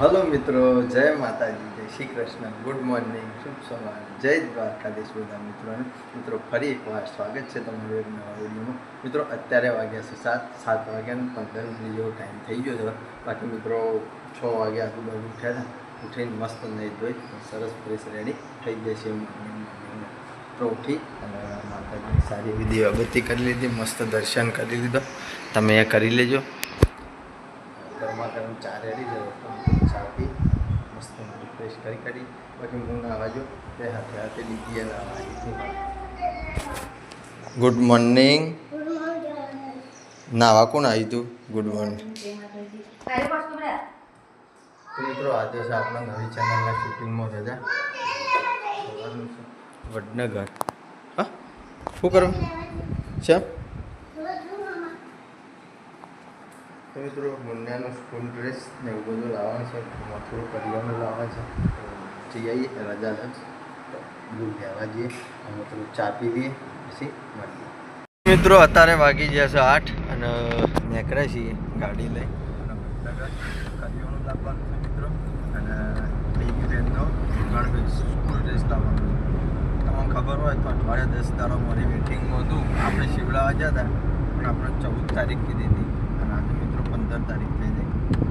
Hello મિત્રો, જય માતાજી, જય શ્રી કૃષ્ણ, ગુડ મોર્નિંગ, શુભ સવાર, જય દ્વારકાધીશ બધા મિત્રોને. મિત્રો ફરી એકવાર સ્વાગત છે તમારું એક નવા વિડીયોમાં. મિત્રો અત્યારે વાગ્યા છે 7 વાગ્યાનો 15 મિનિટ જેવો ટાઈમ થઈ ગયો છે. બાકી મિત્રો 6 વાગ્યા આજુબાજુ ઉઠ્યા હતા. ઉઠીને મસ્ત નહીં ધોઈ સરસ ફ્રેશ રેડી થઈ જાય છે. મિત્રો ઉઠી અને માતાજીની સારી વિધિ અગત્ય કરી લીધી, મસ્ત દર્શન કરી લીધો. તમે એ કરી લેજો. ગરમા ગરમ ચા રેડી છે. ચા પી મસ્ત ફ્રેશ કરી પછી હું નાવા જો તે હાથે હાથે દીદીએ નાવા. Good morning. નાવા કોણ આવ્યું તું? Good morning. મિત્રો આજે છે આપણા નવી ચેનલના શૂટિંગમાં રજા. વડનગર હા શું કરું છે? મિત્રો મુન્નાનું સ્કૂલ ડ્રેસ ને એવું બધું લાવવાનું છે. થોડું કરિયાનું લાવવાનું છે. જઈ આવીએ રજા લંચ દૂધ લેવા જઈએ અને થોડું ચા પી દઈએ પછી મળીએ. મિત્રો અત્યારે વાગી ગયા છે 8 અને નીકળ્યા છીએ ગાડી લઈ અને કરિયાનું લાવવાનું છે મિત્રો. અને બીજી બેનનો સ્કૂલ ડ્રેસ લાવવાનો છે. તમને ખબર હોય તો અઠવાડિયા 10 દાડા મારી મીટિંગમાં હતું. આપણે શિવડાવવા ગયા હતા પણ આપણે 14 તારીખ કીધી હતી અને આજે મિત્રો 15 તારીખ થઈ ગઈ.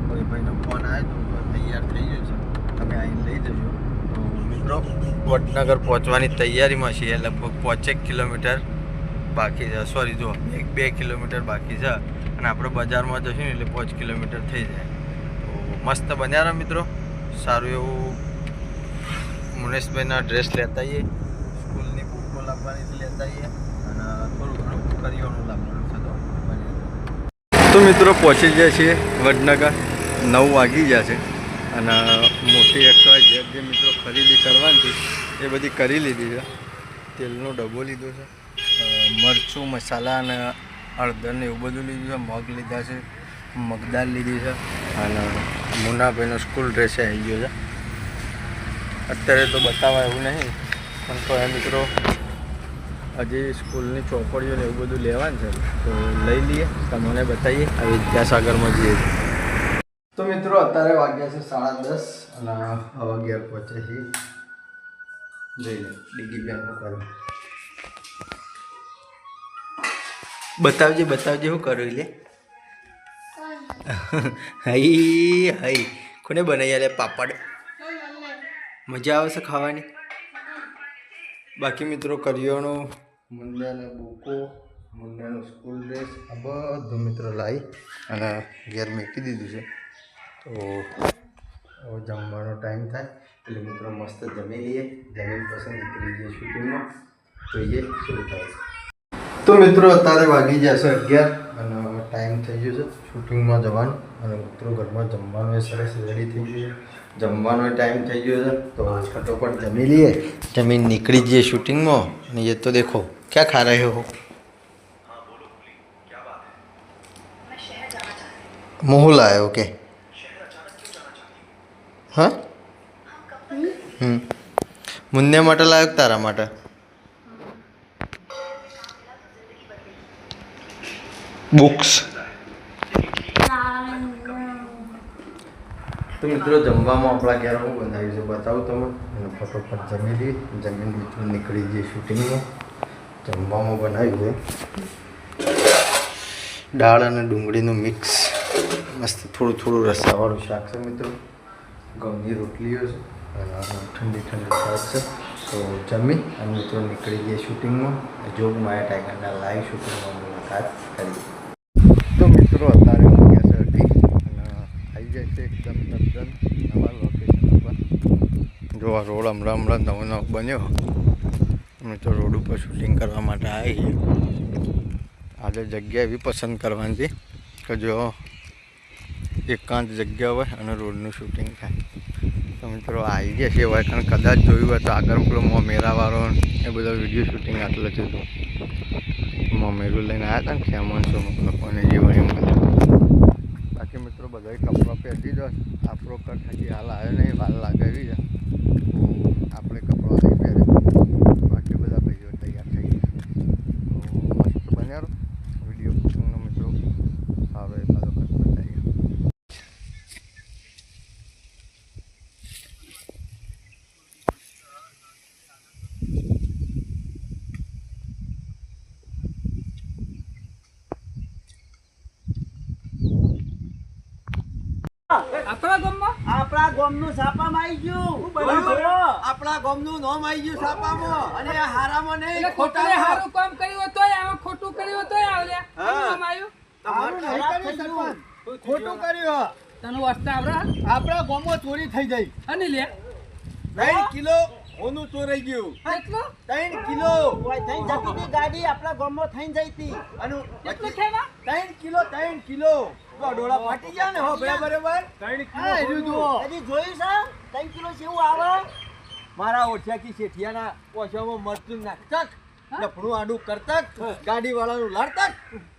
કોઈ ભાઈનો ફોન આવ્યો તો તૈયાર થઈ ગયો છે, તમે આવીને લઈ જજો. તો મિત્રો વડનગર પહોંચવાની તૈયારીમાં છીએ. લગભગ 5 કિલોમીટર બાકી છે. સોરી જો 2 કિલોમીટર બાકી છે અને આપણે બજારમાં જશું ને એટલે 5 કિલોમીટર થઈ જાય. તો મસ્ત બન્યા રહો મિત્રો. સારું એવું મુનેશભાઈના ડ્રેસ લેતા આવીએ, સ્કૂલની બુકો લાવવાની લેતા આવીએ અને થોડું ઘણું કરિયાણું લાવવાનું છે. તો મિત્રો પહોંચી ગયા છીએ વડનગર. 9 વાગી ગયા છે અને મોટી XYZ જે મિત્રો ખરીદી કરવાની હતી એ બધી કરી લીધી છે. તેલનો ડબ્બો લીધો છે, મરચું મસાલા અને હળદર ને એવું બધું લીધું છે. મગ લીધા છે, મગદાળ લીધી છે અને મુનાભાઈનો સ્કૂલ ડ્રેસ આવી ગયો છે. અત્યારે તો બતાવવા એવું નહીં પણ તો એ મિત્રો હજી સ્કૂલની ચોપડીઓ ને એવું બધું લેવાનું છે તો લઈ લઈએ, તમને બતાવીએ. આ વિદ્યાસાગરમાં જઈએ તો મિત્રો અત્યારે વાગ્યા છે 10:30 અને હવે ઘેર પહોંચે છીએ. જઈ લે ડીગી બેનનું કરું. બતાવજે શું કર્યું લે. હઈ કોને બનાવી લે પાપડ? મજા આવે છે ખાવાની. બાકી મિત્રો કરિયાણું, મુન્નાના બુકો, મુન્નાનું સ્કૂલ ડ્રેસ આ બધું મિત્રો લાવી અને ઘેર મૂકી દીધું છે. તો હવે જમવાનો ટાઈમ થાય એટલે મિત્રો મસ્ત જમી લઈએ. જમીન પસંદ નીકળી જઈએ શૂટિંગમાં. જોઈએ શું થાય છે. તો મિત્રો અત્યારે વાગી જશે 11 અને ટાઈમ થઈ ગયો છે શૂટિંગમાં જવાનું. અને મિત્રો ઘરમાં જમવાનું એ સરસ રેડી થઈ ગયું છે. જમવાનો ટાઈમ થઈ ગયો છે તો ફટોફટ જમી લઈએ. જમીન નીકળી જઈએ શૂટિંગમાં. અને ये तो देखो क्या खा रहे हो? मुँह लाए हो के? हाँ मुन्ने માટે લાવ્યો તારા માટે? બુક્સ. તો મિત્રો જમવામાં આપણા ઘેર હું બનાવ્યું છે બતાવું તમે. અને ફટોફટ જમી લઈએ. જમીન મિત્રો નીકળી જઈએ શૂટિંગમાં. જમવામાં બનાવ્યું છે દાળ અને ડુંગળીનું મિક્સ મસ્ત થોડું રસાવાળું શાક છે મિત્રો. ઘઉંની રોટલીઓ છે અને ઠંડી શાક છે. તો જમી અને મિત્રો નીકળી જઈએ શૂટિંગમાં. જોગ માયા ટાઈગરના લાઈવ શૂટિંગમાં મુલાકાત કરી. તો મિત્રો અત્યારે વાગ્યા છે 8 અને આવી જાય છે એકદમ તદ્દન નવા લોકેશન ઉપર. જો આ રોડ હમણાં નવો બન્યો. અમે તો રોડ ઉપર શૂટિંગ કરવા માટે આવી છીએ. આજે જગ્યા એવી પસંદ કરવાની હતી કે જો એકાંત જગ્યા હોય અને રોડનું શૂટિંગ થાય. તો મિત્રો આવી ગયા છે હોય કારણ કદાચ જોયું હોય તો આગળ પેલો મોમેરાવાળો એ બધા વિડીયો શૂટિંગ આટલો છે. તો મોમેરું લઈને આવ્યા હતા ને ખેમણ લોકોને જે હોય એમ બધા. બાકી મિત્રો બધા કપડાં પહેરી જાય. આપણો કટ હજી હાલ આવ્યો નહીં, વાર લાગે એવી છે. આપણે કપડાં નહીં પહેરે. બાકી બધા ભાઈઓ તૈયાર થઈ ગયા. તો મસ્ત બન્યા વિડીયો શૂટિંગનો મિત્રો સારો એકાદો કટ બતાવીએ. આપણા ગામનું છાપામાં આવી ગયું. આપણા ગામનું નામ આવી ગયું છાપામાં અને આ હારામાં નહીં એટલે ખોટાને હારું કામ કર્યું તોય આવે, ખોટું કર્યું તોય આવે. આમ આવ્યું સારું નહીં કર્યું સરપંચ. ખોટું કર્યું. તને વસ્તા આવરા આપણા ગામમાં ચોરી થઈ ગઈ. અને લે 3 કિલો હોનું ચોરાઈ ગયું. એટલું 3 કિલો ઓય થઈને જતી હતી ગાડી આપણા ગામમાં થઈને જઈ હતી. અને એટલું ખેવા 3 કિલો તો ડોળા ફાટી ગયા ને હો બરાબર. 3 હા, હજી જોયું છે 3 કિલો જેવું આવે. મારા ઓછાકી શેઠિયાના ઓછામાં મરચું નાખતક લફણું આડું કરતક ગાડી વાળાનું લાડતક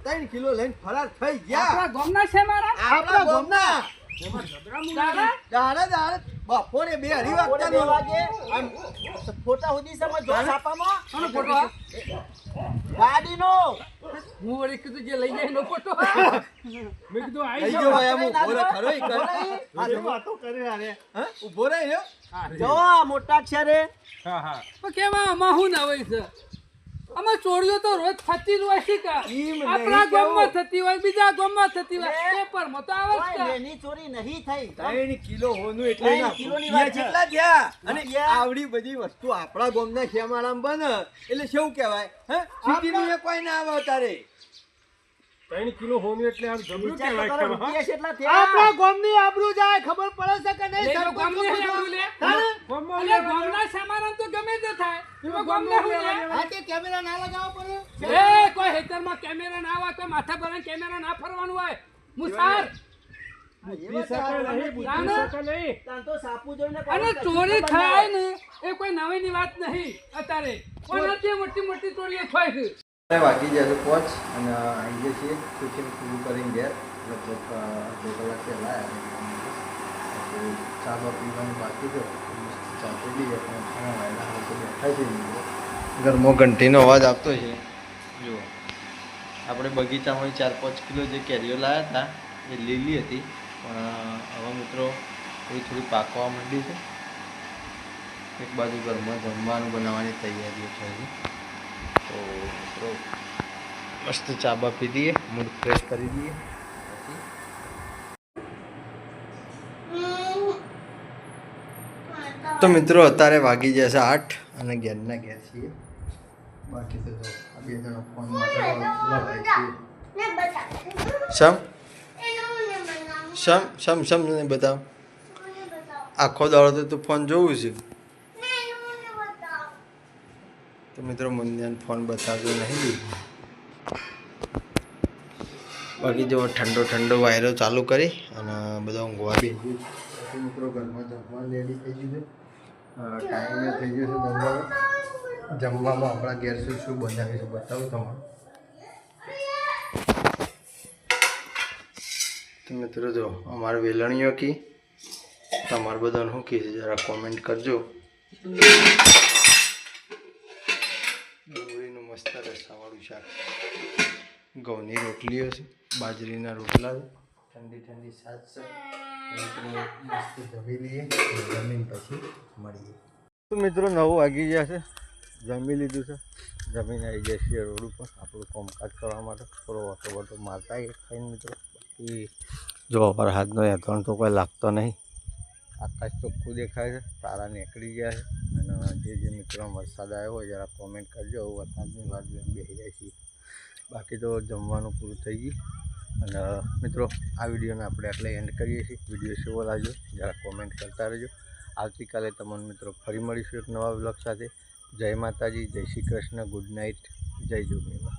3 કિલો લઈને ફરાર થઈ ગયા. આપણા ગામના છે મારા આપણા ગામના દાદા દાડે બપોરે 2 અઢી બપોરે 2 વાગતાનું વાગે ફોટા સુધી સમજ જો છાપામાં આનો ફોટો આ? ગાડીનો. હું વળી કીધું જે લઈ જાય એનો ફોટો મેં કીધું લઈ આવી ગયો ભાઈ આમ ઉભો રહે ખરો ઈ કર. ઉભો રહી. વાતો કરે આને હા ઉભો રહે લ્યો. જો આ મોટા અક્ષરે કેવા આમાં હું ના હોય છે આમાં ચોરીઓ તો રોજ થતી જ હોય છે કે ઈમ નહીં આપણા ગામમાં કેવું. થતી હોય બીજા ગામમાં થતી હોય પેપરમાં તો આવે જ કોઈ છે. એની ચોરી નહીં થઈ. 3 કિલો હોનું એટલે 3 ના કિલોની કિયા વાત છે. કેટલા થયા અને રૂપિયા. આવડી બધી વસ્તુ આપણા ગામના ખેમાળામાં બને એટલે શું કહેવાય હે સિટીનું એ કોઈ ના આવે તારે 3 કિલો હોનું એટલે આમ જબરું વિચાર તો કહેવાય કરો, કે રૂપિયા કેટલા થયા? આપણા ગામની આબરૂ જાય ખબર પડે છે કે નહીં લે, સરપંચ ગામને લોકો હે તો? આબરૂ લે. ગામમાં અલે ગામના સામાન તો ગમે તે થાય એમાં ગામને હું લે? હા તે કેમેરા ના લગાવવા પડે એ કોઈ હેતરમાં કેમેરા ના આવે તો માથા પર કેમેરા ના ફરવાનું હોય મુસાર બુદ્ધિ શકે નહીં, બુદ્ધિ ના. શકે નહીં. તાન તો સાપુ જોઈને અને કોઈ ચોરી કશું થાય બનાવે. ને એ કોઈ નવીની વાત નહીં અત્યારે પણ અત્યારે મોટી મોટી ચોરીઓ થાય છે. વાગી જશે પહોંચ અને આવી જઈએ છીએ શૂટિંગ પૂરું કરીને ઘેર લગભગ 2 કલાક પહેલા ચા બા પીવાનું બાકી છે ચા પી લઈએ પણ ખાણા વાયલા હવે તો બેઠા છે ઘરમાં ઘંટીનો અવાજ આવતો છે જુઓ આપણે બગીચામાં 4-5 કિલો જે કેરીઓ લાવ્યા હતા એ લીલી હતી પણ હવે મિત્રો થોડી પાકવા માંડી છે એક બાજુ ઘરમાં જમવાનું બનાવવાની તૈયારીઓ છે હજી તો મિત્રો મસ્ત ચા બા પી દઈએ મૂડ ફ્રેશ કરી દઈએ તો મિત્રો અત્યારે વાગી જશે 8 અને ઘેરના ઘેર છીએ બાકી તો જો આ બે જણા ફોન શમ ને બતાવ આખો દાડો તો તું ફોન જોવું છે તો મિત્રો મને ફોન બતાવજો નહીં બાકી જો ઠંડો વાયરો ચાલુ કરી અને બધા ઊંઘવા બી મિત્રો ઘરમાં જમવા રેડી થઈ ગયું છે ટાઈમે થઈ ગયો છે જમવામાં આપણા ઘેર શું બનાવીશું બતાવું તમારે તો મિત્રો જો અમારે વેલણીઓ કી તમારે બધાને શું કહે છે જરા કોમેન્ટ કરજો ડુંગળીનું મસ્ત રસાવાળું શાક ઘઉંની રોટલીઓ છે બાજરીના રોટલા છે ઠંડી છાશ છે મસ્ત જમી લઈએ જમીન પછી મળીએ તો મિત્રો 9 વાગી ગયા છે જમી લીધું છે જમીન આવી જાય છે રોડ ઉપર આપણું કામકાજ કરવા માટે થોડો ઓટો મારતા ખાઈને મિત્રો બાકી જો વરસાદનો યથાણ તો કોઈ લાગતો નહીં આકાશ ચોખ્ખું દેખાય છે તારા નીકળી ગયા છે અને જે મિત્રો વરસાદ આવ્યો હોય જરા કોમેન્ટ કરજો વરસાદની વાત બેસી જાય છે બાકી તો જમવાનું પૂરું થઈ ગયું અને મિત્રો આ વિડીયોને આપણે આટલે એન્ડ કરીએ છીએ વિડીયો કેવો લાગ્યો જરા કોમેન્ટ કરતા રહેજો આવતીકાલે તમને મિત્રો ફરી મળીશું એક નવા વ્લોગ સાથે જય માતાજી જય શ્રી કૃષ્ણ ગુડ નાઇટ જય જોગીમાં